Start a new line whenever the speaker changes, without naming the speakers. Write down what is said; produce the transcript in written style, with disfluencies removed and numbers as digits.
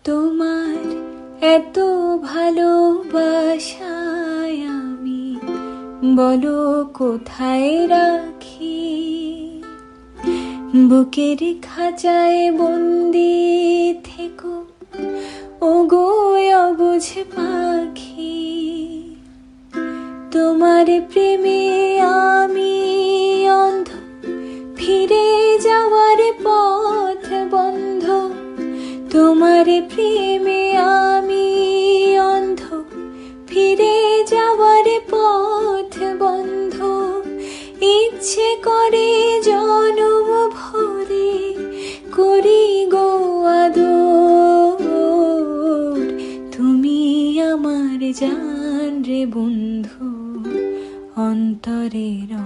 তোমার এত ভালোবাসায় আমি বলো কোথায় রাখি। বুকের খাঁচায় বন্দি থেকো ওগো অবুঝ পাখি। তোমার প্রেমে আমি অন্ধ, ফিরে যাওয়ার পথ বন্ধ। তোমার প্রেমে আমি অন্ধ, ফিরে যাওয়ার পথ বন্ধ। ইচ্ছে করে জনম ভরে করি গো আদর। তুমি আমার জান রে বন্ধু, অন্তরের